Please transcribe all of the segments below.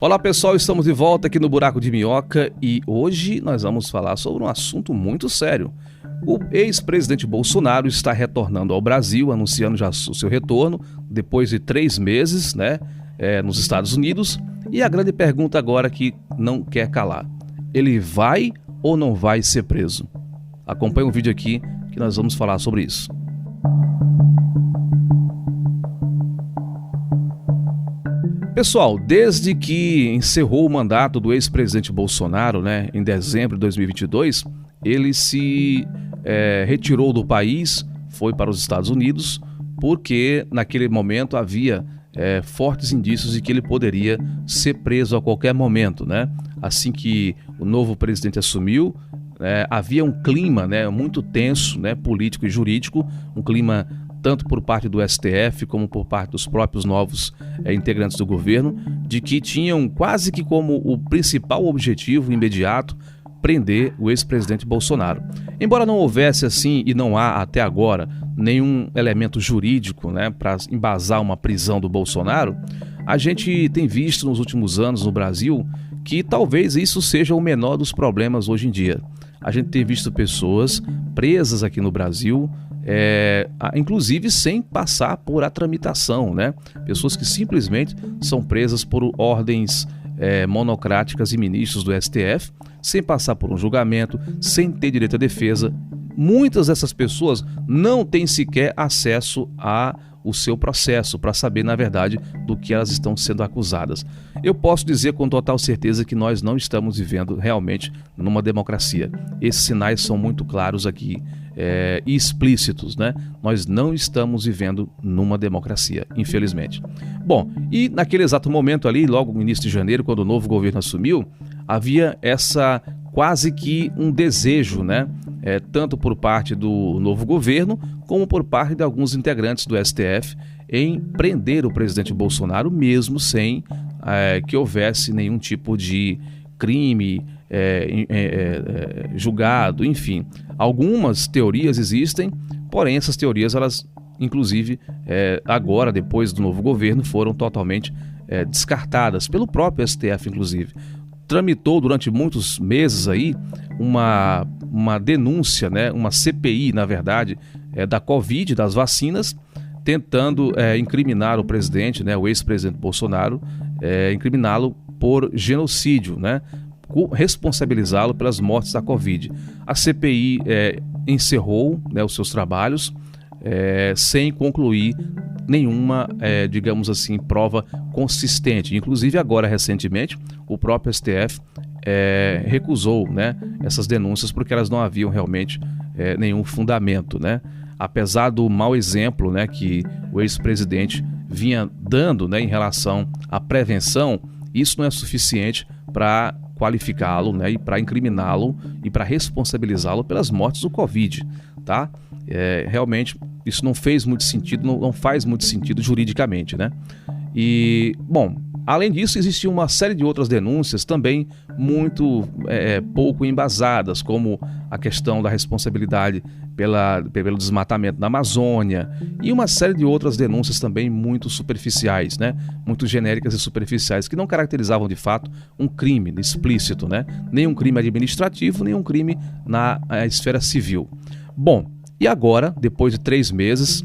Olá pessoal, estamos de volta aqui no Buraco de Minhoca e hoje nós vamos falar sobre um assunto muito sério. O ex-presidente Bolsonaro está retornando ao Brasil, anunciando já o seu retorno depois de 3 meses, nos Estados Unidos. E a grande pergunta agora que não quer calar: ele vai ou não vai ser preso? Acompanhe o vídeo aqui que nós vamos falar sobre isso. Pessoal, desde que encerrou o mandato do ex-presidente Bolsonaro, em dezembro de 2022, ele se retirou do país, foi para os Estados Unidos, porque naquele momento havia fortes indícios de que ele poderia ser preso a qualquer momento, Assim que o novo presidente assumiu, havia um clima muito tenso, político e jurídico, um clima tanto por parte do STF como por parte dos próprios novos integrantes do governo, de que tinham quase que como o principal objetivo imediato prender o ex-presidente Bolsonaro. Embora não houvesse assim, e não há até agora, nenhum elemento jurídico para embasar uma prisão do Bolsonaro, a gente tem visto nos últimos anos no Brasil que talvez isso seja o menor dos problemas hoje em dia. A gente tem visto pessoas presas aqui no Brasil, inclusive sem passar por a tramitação, Pessoas que simplesmente são presas por ordens monocráticas e ministros do STF, sem passar por um julgamento, sem ter direito à defesa. Muitas dessas pessoas não têm sequer acesso ao seu processo para saber, na verdade, do que elas estão sendo acusadas. Eu posso dizer com total certeza que nós não estamos vivendo realmente numa democracia. Esses sinais são muito claros aqui e explícitos, Nós não estamos vivendo numa democracia, infelizmente. Bom, e naquele exato momento ali, logo no início de janeiro, quando o novo governo assumiu, havia essa quase que um desejo, tanto por parte do novo governo, como por parte de alguns integrantes do STF, em prender o presidente Bolsonaro, mesmo sem que houvesse nenhum tipo de crime julgado, enfim. Algumas teorias existem, porém essas teorias, elas, inclusive, agora, depois do novo governo, foram totalmente descartadas pelo próprio STF, inclusive. Tramitou durante muitos meses aí uma denúncia, uma CPI, na verdade, da Covid, das vacinas, tentando incriminar o presidente, o ex-presidente Bolsonaro, incriminá-lo por genocídio, responsabilizá-lo pelas mortes da Covid. A CPI encerrou os seus trabalhos sem concluir nenhuma, digamos assim, prova consistente. Inclusive agora, recentemente, o próprio STF recusou essas denúncias porque elas não haviam realmente nenhum fundamento, Apesar do mau exemplo que o ex-presidente vinha dando em relação à prevenção, isso não é suficiente para qualificá-lo e para incriminá-lo e para responsabilizá-lo pelas mortes do Covid, tá? Realmente isso não fez muito sentido, não faz muito sentido juridicamente, E, bom, além disso, existia uma série de outras denúncias também muito pouco embasadas, como a questão da responsabilidade pelo desmatamento na Amazônia e uma série de outras denúncias também muito superficiais, muito genéricas e superficiais, que não caracterizavam de fato um crime explícito, nem um crime administrativo, nem um crime na esfera civil. Bom, e agora, depois de 3 meses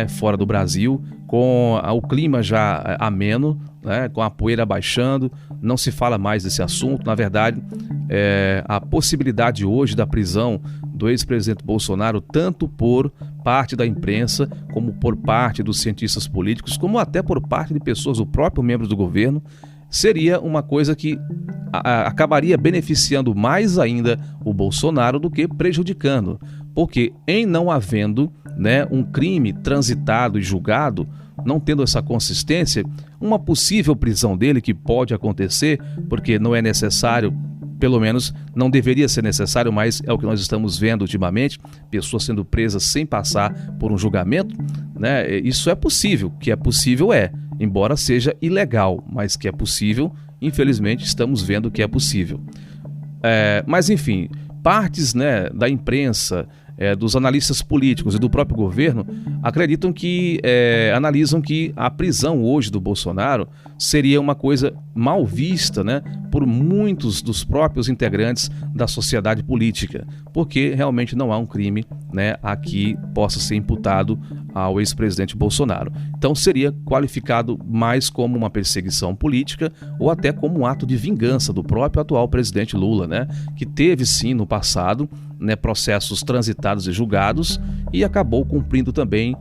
fora do Brasil, com o clima já ameno, com a poeira baixando, não se fala mais desse assunto. Na verdade, a possibilidade hoje da prisão do ex-presidente Bolsonaro, tanto por parte da imprensa, como por parte dos cientistas políticos, como até por parte de pessoas, o próprio membro do governo, seria uma coisa que acabaria beneficiando mais ainda o Bolsonaro do que prejudicando. Porque em não havendo um crime transitado e julgado, não tendo essa consistência, uma possível prisão dele, que pode acontecer, porque não é necessário, pelo menos não deveria ser necessário, mas é o que nós estamos vendo ultimamente, pessoas sendo presas sem passar por um julgamento, Isso é possível, que é possível embora seja ilegal, mas que é possível, infelizmente estamos vendo que é possível. Mas enfim, partes da imprensa, dos analistas políticos e do próprio governo acreditam que, analisam que a prisão hoje do Bolsonaro seria uma coisa mal vista, né, por muitos dos próprios integrantes da sociedade política, porque realmente não há um crime, né, a que possa ser imputado ao ex-presidente Bolsonaro. Então seria qualificado mais como uma perseguição política ou até como um ato de vingança do próprio atual presidente Lula, né, que teve sim no passado, né, processos transitados e julgados e acabou cumprindo também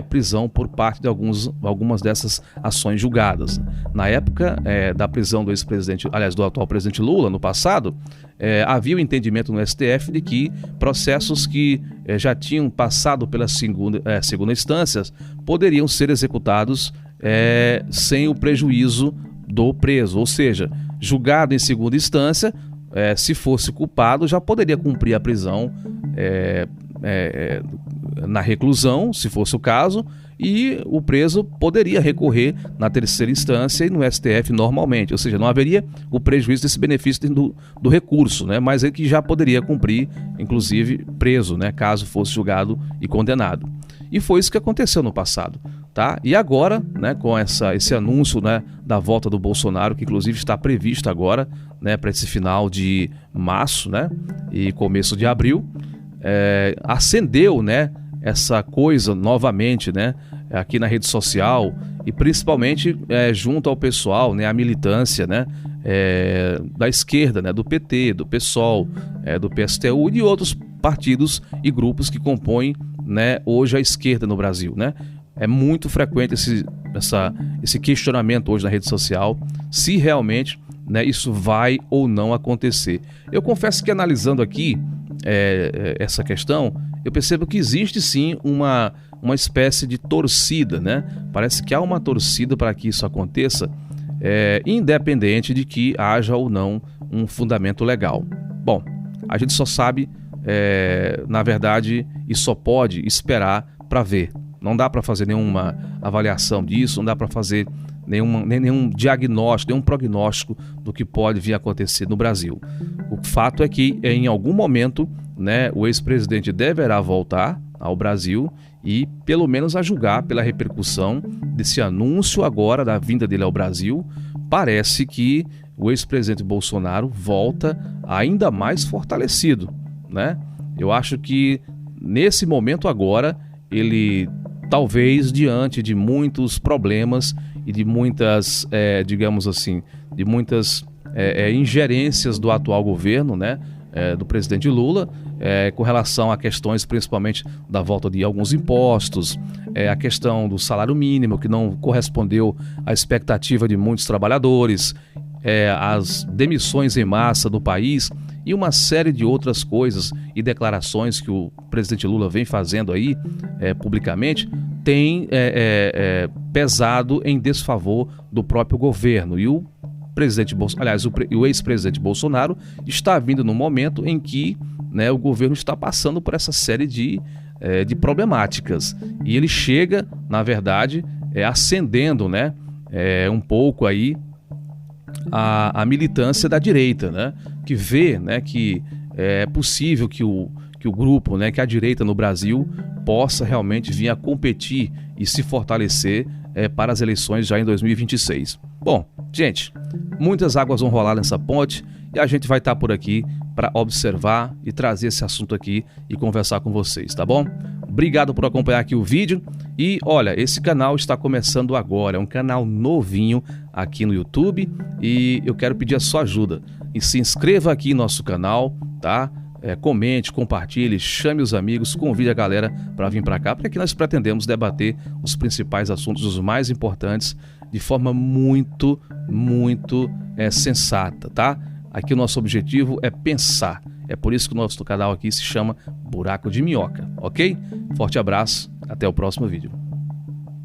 prisão por parte de algumas dessas ações julgadas. Na época da prisão do ex-presidente, aliás, do atual presidente Lula, no passado, havia o entendimento no STF de que processos que já tinham passado pela segunda instância poderiam ser executados sem o prejuízo do preso, ou seja, julgado em segunda instância, se fosse culpado, já poderia cumprir a prisão na reclusão, se fosse o caso, e o preso poderia recorrer na terceira instância e no STF normalmente, ou seja, não haveria o prejuízo desse benefício do recurso, né? Mas ele que já poderia cumprir, inclusive preso, né? Caso fosse julgado e condenado. E foi isso que aconteceu no passado, tá? E agora, né, com esse anúncio, né, da volta do Bolsonaro, que inclusive está previsto agora, né, para esse final de março, né, e começo de abril, acendeu, né, essa coisa novamente, né, aqui na rede social e principalmente junto ao pessoal, né, a militância, né, da esquerda, né, do PT, do PSOL, do PSTU e de outros partidos e grupos que compõem, né, hoje a esquerda no Brasil, né. É muito frequente esse questionamento hoje na rede social, se realmente, né, isso vai ou não acontecer. Eu confesso que analisando aqui essa questão, eu percebo que existe sim uma espécie de torcida, né? Parece que há uma torcida para que isso aconteça, independente de que haja ou não um fundamento legal. Bom, a gente só sabe, na verdade, e só pode esperar para ver. Não dá para fazer nenhuma avaliação disso, não dá para fazer nenhum diagnóstico, nenhum prognóstico do que pode vir a acontecer no Brasil. O fato é que em algum momento, né, o ex-presidente deverá voltar ao Brasil e pelo menos a julgar pela repercussão desse anúncio agora da vinda dele ao Brasil, parece que o ex-presidente Bolsonaro volta ainda mais fortalecido, né? Eu acho que nesse momento agora ele talvez diante de muitos problemas e de muitas, digamos assim, de muitas ingerências do atual governo, né, do presidente Lula, com relação a questões principalmente da volta de alguns impostos, a questão do salário mínimo que não correspondeu à expectativa de muitos trabalhadores, as demissões em massa do país e uma série de outras coisas e declarações que o presidente Lula vem fazendo aí publicamente, tem pesado em desfavor do próprio governo. E o presidente o ex-presidente Bolsonaro está vindo num momento em que, né, o governo está passando por essa série de problemáticas. E ele chega, na verdade, acendendo, né, um pouco aí a militância da direita, né, que vê, né, que é possível que o grupo, né, que a direita no Brasil possa realmente vir a competir e se fortalecer para as eleições já em 2026. Bom, gente, muitas águas vão rolar nessa ponte e a gente vai estar por aqui para observar e trazer esse assunto aqui e conversar com vocês, tá bom? Obrigado por acompanhar aqui o vídeo e olha, esse canal está começando agora, é um canal novinho aqui no YouTube e eu quero pedir a sua ajuda. E se inscreva aqui no nosso canal, tá? Comente, compartilhe, chame os amigos, convide a galera para vir para cá, porque aqui nós pretendemos debater os principais assuntos, os mais importantes, de forma muito, muito sensata, tá? Aqui o nosso objetivo é pensar. É por isso que o nosso canal aqui se chama Buraco de Minhoca, ok? Forte abraço, até o próximo vídeo.